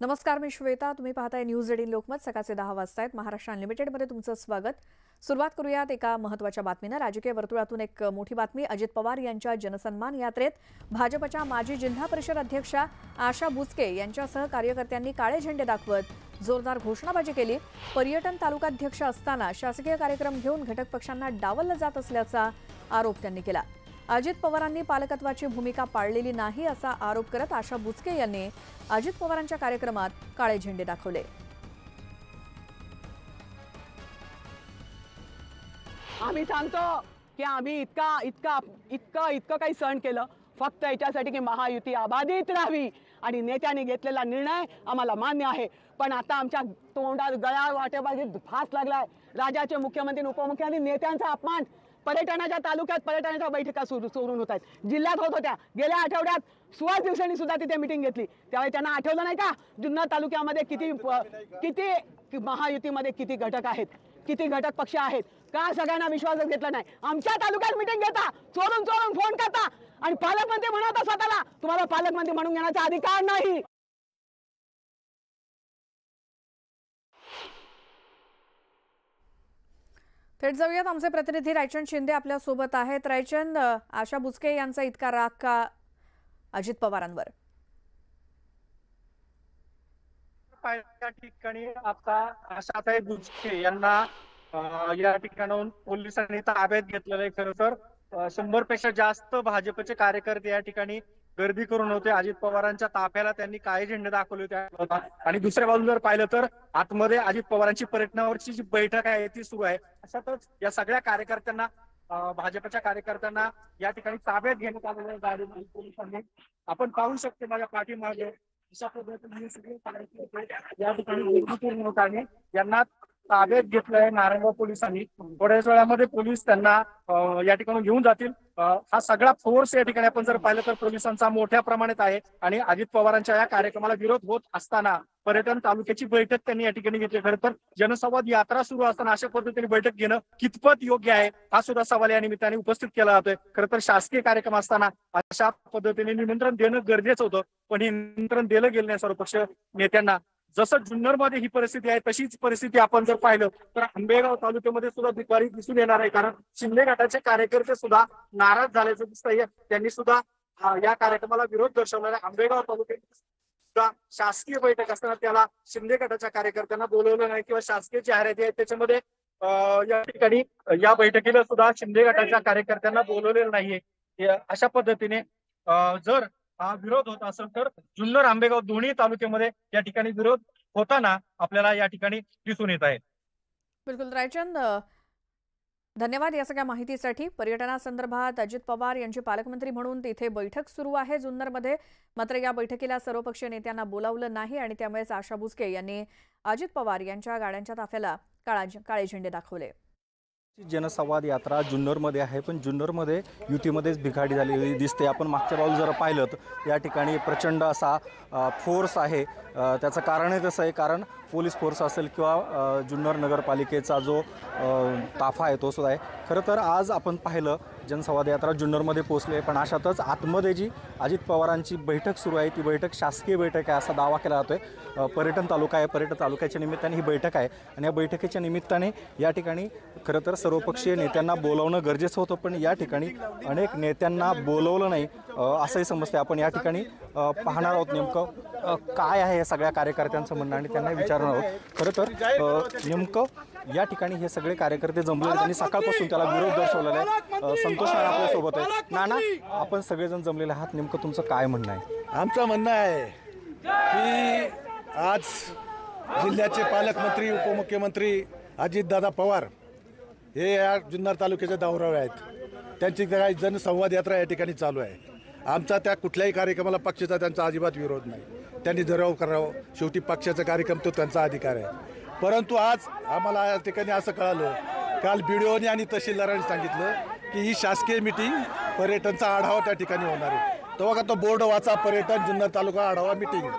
नमस्कार, मी श्वेता. तुम्ही पाहताय न्यूज 18 लोकमत. सकाळचे 10 वाजतायत. महाराष्ट्र अनलिमिटेडमध्ये तुमचं स्वागत. सुरुवात करूयात एका महत्त्वाच्या बातमीनं. राजकीय वर्तुळातून एक मोठी बातमी. अजित पवार यांच्या जनसन्मान यात्रेत भाजपच्या माजी जिल्हा परिषद अध्यक्षा आशा बुचके यांच्यासह कार्यकर्त्यांनी काळे झेंडे दाखवत जोरदार घोषणाबाजी केली. पर्यटन तालुकाध्यक्ष असताना शासकीय कार्यक्रम घेऊन घटक पक्षांना डावललं जात असल्याचा आरोप त्यांनी केला. अजित पवारांनी पालकत्वाची भूमिका पाळलेली नाही असा आरोप करत आशा बुचके यांनी अजित पवारांच्या कार्यक्रमात काळे झेंडे दाखवले. आम्ही सांगतो की आम्ही इतकं काही सण केलं फक्त याच्यासाठी की महायुती अबाधित राहावी आणि नेत्यांनी घेतलेला निर्णय आम्हाला मान्य आहे. पण आता आमच्या तोंडात गळ्या वाटेबाजी फास लागलाय. राज्याचे मुख्यमंत्री उपमुख्यमंत्री नेत्यांचा अपमान. पर्यटनाच्या तालुक्यात पर्यटनाच्या बैठका सुरू होत आहेत. जिल्ह्यात होत होत्या. गेल्या आठवड्यात सुहास दिवसांनी सुद्धा तिथे मीटिंग घेतली. त्यावेळी त्यांना आठवलं नाही का जुन्नर तालुक्यामध्ये किती महायुतीमध्ये किती घटक आहेत, किती घटक पक्ष आहेत. का सगळ्यांना विश्वासात घेतला नाही? आमच्या तालुक्यात मीटिंग घेता, चोरून फोन करता आणि पालकमंत्री म्हणत स्वतःला. तुम्हाला पालकमंत्री म्हणून घेण्याचा अधिकार नाही. थेट जाऊयात. आमचे प्रतिनिधी रायचंद शिंदे आपल्या सोबत आहेत. रायचंद, आशा बुचके यांचा इतका राग का अजित पवारांवर? या ठिकाणी आता आशाताई बुचके यांना या ठिकाणाहून पोलिसांनी ताब्यात घेतलेलं आहे. खरं तर 100 पेक्षा जास्त भाजपचे कार्यकर्ते या ठिकाणी गर्दी करून होते. अजित पवारांच्या ताफ्याला त्यांनी काळे झेंडे दाखवले होते आणि दुसऱ्या बाजूला जर पाहिलं तर आतमध्ये अजित पवारांची पर्यटनावरची जी बैठक आहे ती सुरू आहे. अशातच या सगळ्या कार्यकर्त्यांना भाजपच्या कार्यकर्त्यांना या ठिकाणी ताब्यात घेण्यात आलेलं आहे पोलिसांनी. आपण पाहू शकतो माझ्या पाठीमागे अशा पद्धतीने सगळे कार्यकर्ते या ठिकाणी गर्दी करून होत आहे. यांना ताब्यात घेतलंय नारायणगाव पोलिसांनी. थोड्याच वेळामध्ये पोलीस त्यांना या ठिकाणी घेऊन जातील. हा सगळा फोर्स या ठिकाणी आपण जर पाहिलं तर पोलिसांचा मोठ्या प्रमाणात आहे. आणि अजित पवारांच्या या कार्यक्रमाला विरोध होत असताना पर्यटन तालुक्याची बैठक त्यांनी या ठिकाणी घेतली. खरं तर जनसंवाद यात्रा सुरू असताना अशा पद्धतीने बैठक घेणं कितपत योग्य आहे हा सुद्धा सवाल या निमित्ताने उपस्थित केला जातोय. खरं तर शासकीय कार्यक्रम असताना अशा पद्धतीने निमंत्रण देणं गरजेचं होतं, पण हे निमंत्रण दिलं गेलं नाही सर्व पक्ष नेत्यांना. जसं जुन्नरमध्ये ही परिस्थिती आहे तशीच परिस्थिती आपण जर पाहिलं तर आंबेगाव तालुक्यामध्ये सुद्धा दुपारी दिसून येणार आहे. कारण शिंदे गटाचे कार्यकर्ते सुद्धा नाराज झाल्याचं दिसतंय. त्यांनी सुद्धा या कार्यक्रमाला विरोध दर्शवला आहे. आंबेगाव तालुक्यात सुद्धा शासकीय बैठक असताना त्याला शिंदे गटाच्या कार्यकर्त्यांना बोलवलं नाही किंवा शासकीय जाहिराती आहेत त्याच्यामध्ये या ठिकाणी या बैठकीला सुद्धा शिंदे गटाच्या कार्यकर्त्यांना बोलवलेलं नाहीये. अशा पद्धतीने जर हा विरोध होत असेल तर जुन्नर आंबेगाव दोन्ही तालुक्यामध्ये या ठिकाणी विरोध होताना आपल्याला या ठिकाणी दिसून येत आहे. बिलकुल रायचंद, धन्यवाद या सगळ्या माहितीसाठी. पर्यटनासंदर्भात अजित पवार यांचे पालकमंत्री म्हणून तिथे बैठक सुरू आहे जुन्नरमध्ये. मात्र या बैठकीला सर्वपक्षीय नेत्यांना बोलावलं नाही आणि त्यामुळेच आशा बुचके यांनी अजित पवार यांच्या गाड्यांच्या ताफ्याला काळे झेंडे दाखवले. जनसंवाद यात्रा जुन्नरमध्ये आहे, पण जुन्नरमध्ये युतीमध्येच बिघाडी झालेली दिसते. आपण मागच्या बाजूला जर पाहिलं तर या ठिकाणी प्रचंड असा फोर्स आहे. त्याचं कारणही तसं आहे, कारण पोलीस फोर्स असेल किंवा जुन्नर नगरपालिकेचा जो ताफा आहे तो सुद्धा आहे. खरं तर आज आपण पाहिलं जनसंवाद यात्रा जुन्नरमध्ये पोहोचले, पण अशातच आतमध्ये जी अजित पवारांची बैठक सुरू आहे ती बैठक शासकीय बैठक आहे असा दावा केला जातोय. पर्यटन तालुका आहे, पर्यटन तालुक्याच्या निमित्ताने ही बैठक आहे आणि या बैठकीच्या निमित्ताने या ठिकाणी खरं तर सर्वपक्षीय नेत्यांना बोलावणं गरजेचं होतं, पण या ठिकाणी अनेक नेत्यांना बोलवलं नाही असंही समजते. आपण या ठिकाणी पाहणार आहोत नेमकं काय आहे या सगळ्या कार्यकर्त्यांचं म्हणणं आणि त्यांना विचारणार आहोत. खरं तर नेमकं या ठिकाणी हे सगळे कार्यकर्ते जमले, त्यांनी सकाळपासून त्याला विरोध दर्शवलेला आहे. संतोष नाना आपल्यासोबत आहे. नाना, आपण सगळेजण जमलेले आहात, नेमकं तुमचं काय म्हणणं आहे? आमचं म्हणणं आहे की आज जिल्ह्याचे पालकमंत्री उपमुख्यमंत्री अजितदादा पवार हे या जुन्नर तालुक्याच्या दौऱ्यावर आहेत. त्यांची काही जनसंवाद यात्रा या ठिकाणी चालू आहे. आमचा त्या कुठल्याही कार्यक्रमाला पक्षाचा त्यांचा अजिबात विरोध नाही. त्यांनी ठराव करावं, शेवटी पक्षाचा कार्यक्रम तो त्यांचा अधिकार आहे. परंतु आज आम्हाला या ठिकाणी असं कळालं, काल BDOने आणि तहसीलदारांनी सांगितलं की ही शासकीय मिटिंग पर्यटनचा आढावा त्या ठिकाणी होणार आहे. तेव्हा का तो बोर्ड वाचा, पर्यटन जुन्नर तालुका आढावा मिटिंग.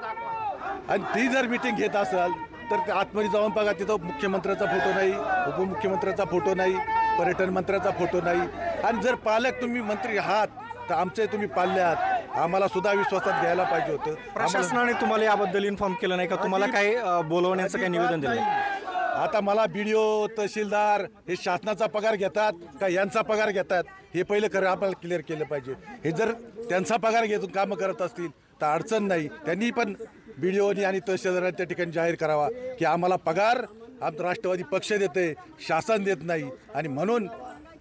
आणि ती जर मिटिंग घेत असाल तर आतमध्ये जाऊन बघा, तिथं मुख्यमंत्र्याचा फोटो नाही, उपमुख्यमंत्र्याचा फोटो नाही, पर्यटन मंत्र्याचा फोटो नाही. आणि जर पालक तुम्ही मंत्री आहात तर आमचे तुम्ही पाल्ले आहात. आम्हाला सुद्धा विश्वासात घ्यायला पाहिजे होतं. प्रशासनाने तुम्हाला याबद्दल इन्फॉर्म केलं नाही का? तुम्हाला काही बोलवण्याचं काही निवेदन दिलं नाही? आता मला BDO तहसीलदार हे शासनाचा पगार घेतात का यांचा पगार घेतात हे पहिलं आपल्याला क्लिअर केलं पाहिजे. हे जर त्यांचा पगार घेऊन कामं करत असतील तर अडचण नाही. त्यांनी पण BDOनी आणि तहसीलदारांनी त्या ठिकाणी जाहीर करावा की आम्हाला पगार आमचं राष्ट्रवादी पक्ष देते, शासन देत नाही. आणि म्हणून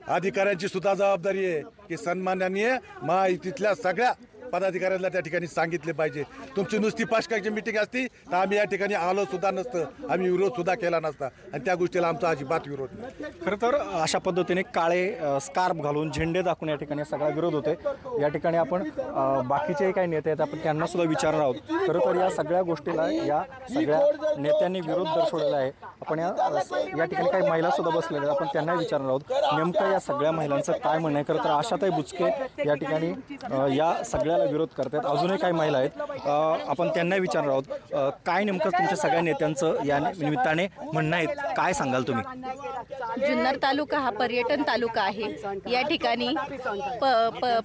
अधिकाऱ्यांची सुद्धा जबाबदारी आहे की सन्माननीय महायुतीतल्या सगळ्या पदाधिकाऱ्यांना त्या ठिकाणी सांगितले पाहिजे. तुमची नुसती पाचकाची मीटिंग असती तर आम्ही या ठिकाणी आलो सुद्धा नसतं, आम्ही विरोध सुद्धा केला नसता. आणि त्या गोष्टीला आमचा अजिबात विरोध नाही. खरं तर अशा पद्धतीने काळे स्कार्फ घालून झेंडे दाखवून या ठिकाणी सगळा विरोध होते. या ठिकाणी आपण बाकीचे काही नेते आहेत आपण त्यांना सुद्धा विचारणार आहोत. खरं तर या सगळ्या गोष्टीला या सगळ्या नेत्यांनी विरोध दर्शवलेला आहे. आपण या ठिकाणी काही महिला सुद्धा बसलेल्या आहेत, आपण त्यांना विचारणार आहोत नेमकं या सगळ्या महिलांचं काय म्हणणं आहे. खरं तर आशाताई बुचके या ठिकाणी या सगळ्याला विरोध करतात. अजूनही काही महिला आहेत, आपण त्यांना विचारणार आहोत काय नेमकं तुमच्या सगळ्या नेत्यांचं या निमित्ताने म्हणणं आहे. काय सांगाल तुम्ही? जुन्नर तालुका हा पर्यटन तालुका आहे. या ठिकाणी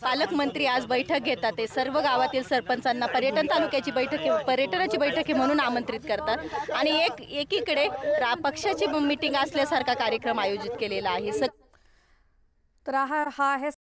पालकमंत्री आज बैठक घेतात. ते सर्व गावातील सरपंचांना पर्यटन तालुक्याची बैठक पर्यटनाची बैठक आहे म्हणून आमंत्रित करतात. आणि एकीकडे पक्षाची मीटिंग असल्यासारखा कार्यक्रम आयोजित केलेला आहे. तर हा आहे